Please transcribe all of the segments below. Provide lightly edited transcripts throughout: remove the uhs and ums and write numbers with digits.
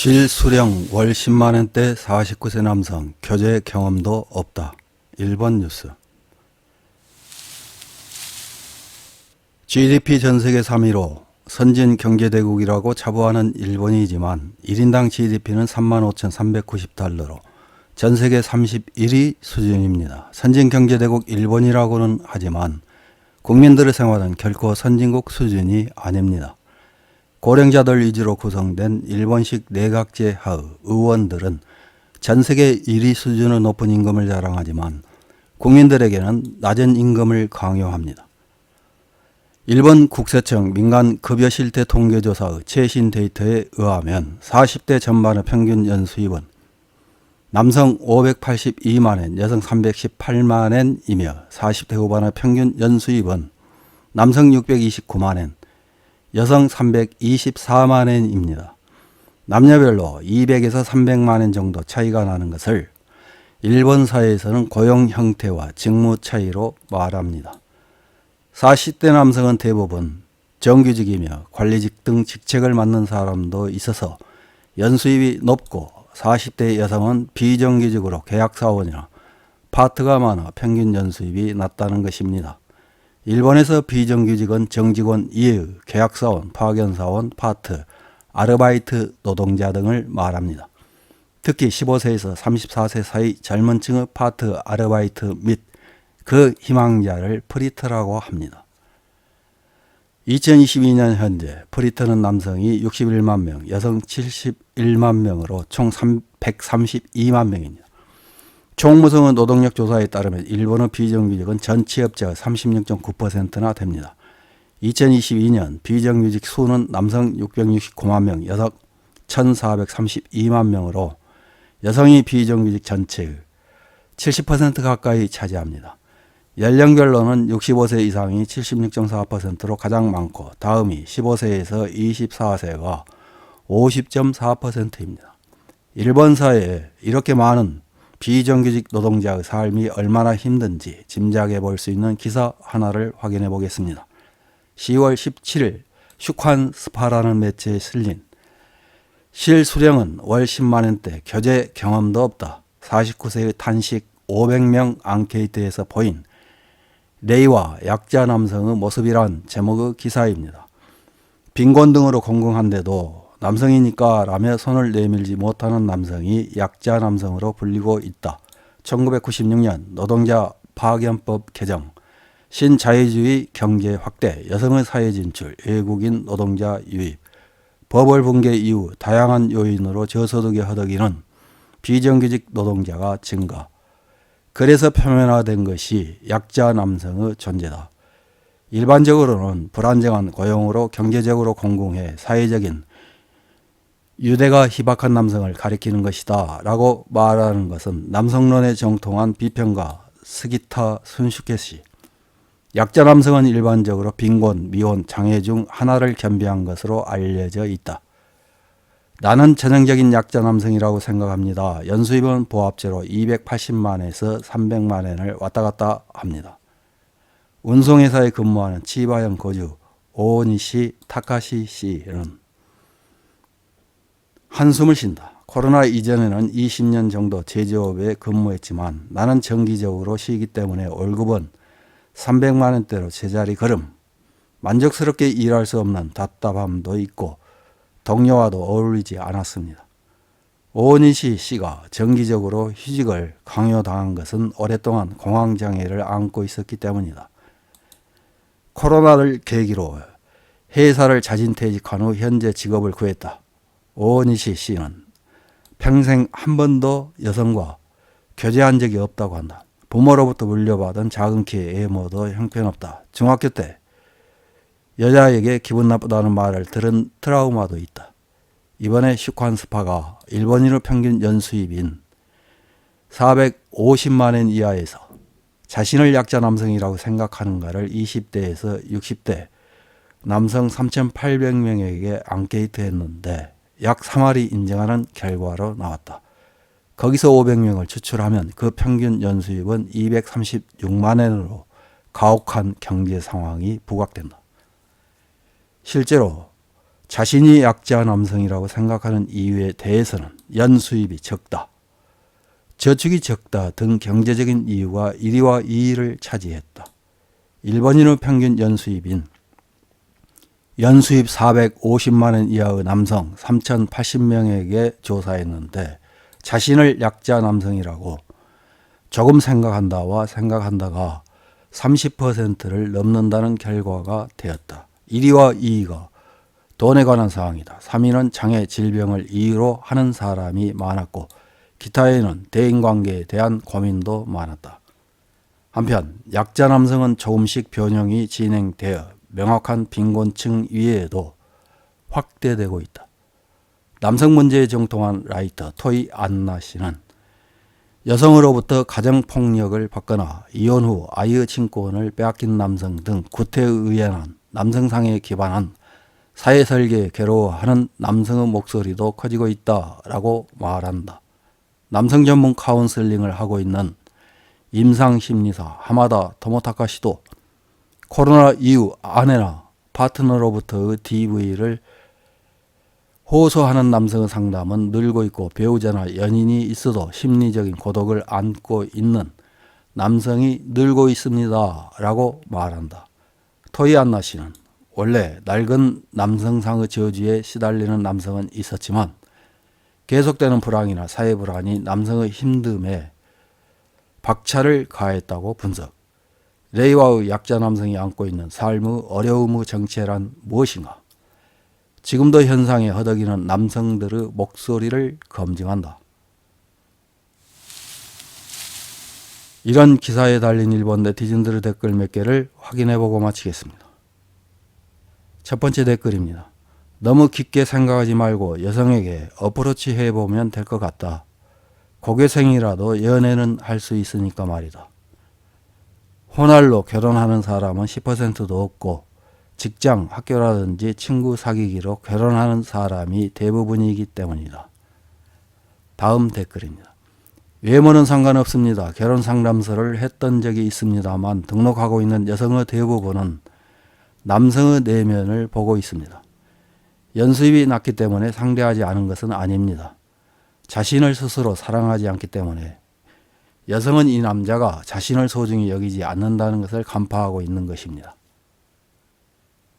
실수령 월 10만원대 49세 남성 교제 경험도 없다. 일본 뉴스. GDP 전세계 3위로 선진 경제대국이라고 자부하는 일본이지만 1인당 GDP는 35,390달러로 전세계 31위 수준입니다. 선진 경제대국 일본이라고는 하지만 국민들의 생활은 결코 선진국 수준이 아닙니다. 고령자들 위주로 구성된 일본식 내각제 하의 의원들은 전세계 1위 수준의 높은 임금을 자랑하지만 국민들에게는 낮은 임금을 강요합니다. 일본 국세청 민간급여실태 통계조사의 최신 데이터에 의하면 40대 전반의 평균 연수입은 남성 582만엔, 여성 318만엔이며 40대 후반의 평균 연수입은 남성 629만엔, 여성 324만엔입니다. 남녀별로 200에서 300만엔 정도 차이가 나는 것을 일본 사회에서는 고용 형태와 직무 차이로 말합니다. 40대 남성은 대부분 정규직이며 관리직 등 직책을 맡는 사람도 있어서 연수입이 높고 40대 여성은 비정규직으로 계약사원이나 파트가 많아 평균 연수입이 낮다는 것입니다. 일본에서 비정규직은 정직원 이외의 계약사원, 파견사원, 파트, 아르바이트 노동자 등을 말합니다. 특히 15세에서 34세 사이 젊은 층의 파트, 아르바이트 및 그 희망자를 프리터라고 합니다. 2022년 현재 프리터는 남성이 61만 명, 여성 71만 명으로 총 132만 명입니다. 총무성의 노동력 조사에 따르면 일본의 비정규직은 전 취업자의 36.9%나 됩니다. 2022년 비정규직 수는 남성 669만 명, 여성 1,432만 명으로 여성이 비정규직 전체의 70% 가까이 차지합니다. 연령별로는 65세 이상이 76.4%로 가장 많고 다음이 15세에서 24세가 50.4%입니다. 일본 사회에 이렇게 많은 비정규직 노동자의 삶이 얼마나 힘든지 짐작해 볼 수 있는 기사 하나를 확인해 보겠습니다. 10월 17일 슈칸스파라는 매체에 실린 실수령은 월 10만원대 교제 경험도 없다. 49세의 단식 500명 앙케이트에서 보인 레이와 약자 남성의 모습이란 제목의 기사입니다. 빈곤 등으로 공공한데도 남성이니까 라며 손을 내밀지 못하는 남성이 약자 남성으로 불리고 있다. 1996년 노동자 파견법 개정, 신자유주의 경제 확대, 여성의 사회 진출, 외국인 노동자 유입, 버블 붕괴 이후 다양한 요인으로 저소득에 허덕이는 비정규직 노동자가 증가. 그래서 표면화된 것이 약자 남성의 존재다. 일반적으로는 불안정한 고용으로 경제적으로 공공해 사회적인 유대가 희박한 남성을 가리키는 것이다 라고 말하는 것은 남성론에 정통한 비평가 스기타 순슈케시. 약자 남성은 일반적으로 빈곤, 미혼, 장애 중 하나를 겸비한 것으로 알려져 있다. 나는 전형적인 약자 남성이라고 생각합니다. 연수입은 보합제로 280만에서 300만엔을 왔다 갔다 합니다. 운송회사에 근무하는 치바현 고주 오니시 타카시 씨는 한숨을 쉰다. 코로나 이전에는 20년 정도 제조업에 근무했지만 나는 정기적으로 쉬기 때문에 월급은 300만원대로 제자리 걸음. 만족스럽게 일할 수 없는 답답함도 있고 동료와도 어울리지 않았습니다. 오니시 씨가 정기적으로 휴직을 강요당한 것은 오랫동안 공황장애를 앓고 있었기 때문이다. 코로나를 계기로 회사를 자진퇴직한 후 현재 직업을 구했다. 오니시 씨는 평생 한 번도 여성과 교제한 적이 없다고 한다. 부모로부터 물려받은 작은 키의 외모도 형편없다. 중학교 때 여자에게 기분 나쁘다는 말을 들은 트라우마도 있다. 이번에 슈칸스파가 일본인의 평균 연수입인 450만엔 이하에서 자신을 약자 남성이라고 생각하는가를 20대에서 60대 남성 3,800명에게 앙케이트했는데 약 3할이 인정하는 결과로 나왔다. 거기서 500명을 추출하면 그 평균 연수입은 236만엔으로 가혹한 경제 상황이 부각된다. 실제로 자신이 약자 남성이라고 생각하는 이유에 대해서는 연수입이 적다, 저축이 적다 등 경제적인 이유가 1위와 2위를 차지했다. 일본인의 평균 연수입인 연수입 450만 원 이하의 남성 3,080명에게 조사했는데 자신을 약자 남성이라고 조금 생각한다와 생각한다가 30%를 넘는다는 결과가 되었다. 1위와 2위가 돈에 관한 사항이다. 3위는 장애, 질병을 이유로 하는 사람이 많았고 기타에는 대인관계에 대한 고민도 많았다. 한편 약자 남성은 조금씩 변형이 진행되어 명확한 빈곤층 이외에도 확대되고 있다. 남성 문제에 정통한 라이터 토이 안나 씨는 여성으로부터 가정폭력을 받거나 이혼 후 아이의 친권을 빼앗긴 남성 등 구태에 의연한 남성상에 기반한 사회설계에 괴로워하는 남성의 목소리도 커지고 있다라고 말한다. 남성 전문 카운슬링을 하고 있는 임상심리사 하마다 토모타카 씨도 코로나 이후 아내나 파트너로부터의 DV를 호소하는 남성의 상담은 늘고 있고 배우자나 연인이 있어도 심리적인 고독을 안고 있는 남성이 늘고 있습니다 라고 말한다. 토이 안나 씨는 원래 낡은 남성상의 저주에 시달리는 남성은 있었지만 계속되는 불황이나 사회 불안이 남성의 힘듦에 박차를 가했다고 분석. 레이와의 약자 남성이 안고 있는 삶의 어려움의 정체란 무엇인가? 지금도 현상에 허덕이는 남성들의 목소리를 검증한다. 이런 기사에 달린 일본 네티즌들의 댓글 몇 개를 확인해보고 마치겠습니다. 첫 번째 댓글입니다. 너무 깊게 생각하지 말고 여성에게 어프로치 해보면 될 것 같다. 고교생이라도 연애는 할 수 있으니까 말이다. 혼날로 결혼하는 사람은 10%도 없고 직장, 학교라든지 친구 사귀기로 결혼하는 사람이 대부분이기 때문이다. 다음 댓글입니다. 외모는 상관없습니다. 결혼 상담소를 했던 적이 있습니다만 등록하고 있는 여성의 대부분은 남성의 내면을 보고 있습니다. 연수입이 낮기 때문에 상대하지 않은 것은 아닙니다. 자신을 스스로 사랑하지 않기 때문에 여성은 이 남자가 자신을 소중히 여기지 않는다는 것을 간파하고 있는 것입니다.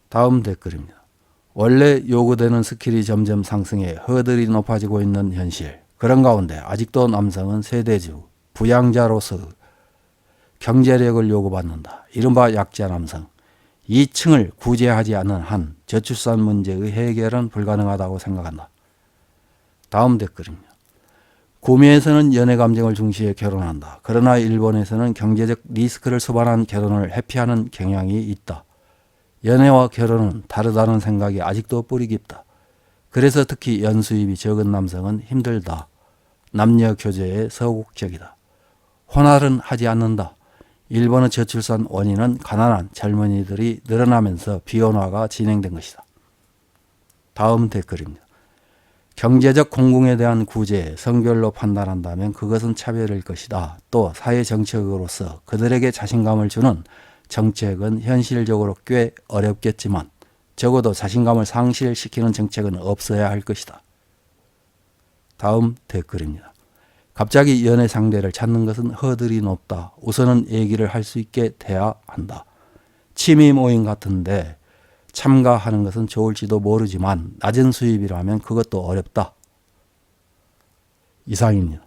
다음 댓글입니다. 원래 요구되는 스킬이 점점 상승해 허들이 높아지고 있는 현실. 그런 가운데 아직도 남성은 세대주, 부양자로서 경제력을 요구받는다. 이른바 약자 남성. 이 층을 구제하지 않는 한 저출산 문제의 해결은 불가능하다고 생각한다. 다음 댓글입니다. 구미에서는 연애 감정을 중시해 결혼한다. 그러나 일본에서는 경제적 리스크를 수반한 결혼을 회피하는 경향이 있다. 연애와 결혼은 다르다는 생각이 아직도 뿌리 깊다. 그래서 특히 연수입이 적은 남성은 힘들다. 남녀 교제에 서곡적이다. 혼활은 하지 않는다. 일본의 저출산 원인은 가난한 젊은이들이 늘어나면서 비혼화가 진행된 것이다. 다음 댓글입니다. 경제적 공공에 대한 구제, 성별로 판단한다면 그것은 차별일 것이다. 또 사회 정책으로서 그들에게 자신감을 주는 정책은 현실적으로 꽤 어렵겠지만 적어도 자신감을 상실시키는 정책은 없어야 할 것이다. 다음 댓글입니다. 갑자기 연애 상대를 찾는 것은 허들이 높다. 우선은 얘기를 할 수 있게 돼야 한다. 취미 모임 같은데 참가하는 것은 좋을지도 모르지만 낮은 수입이라면 그것도 어렵다. 이상입니다.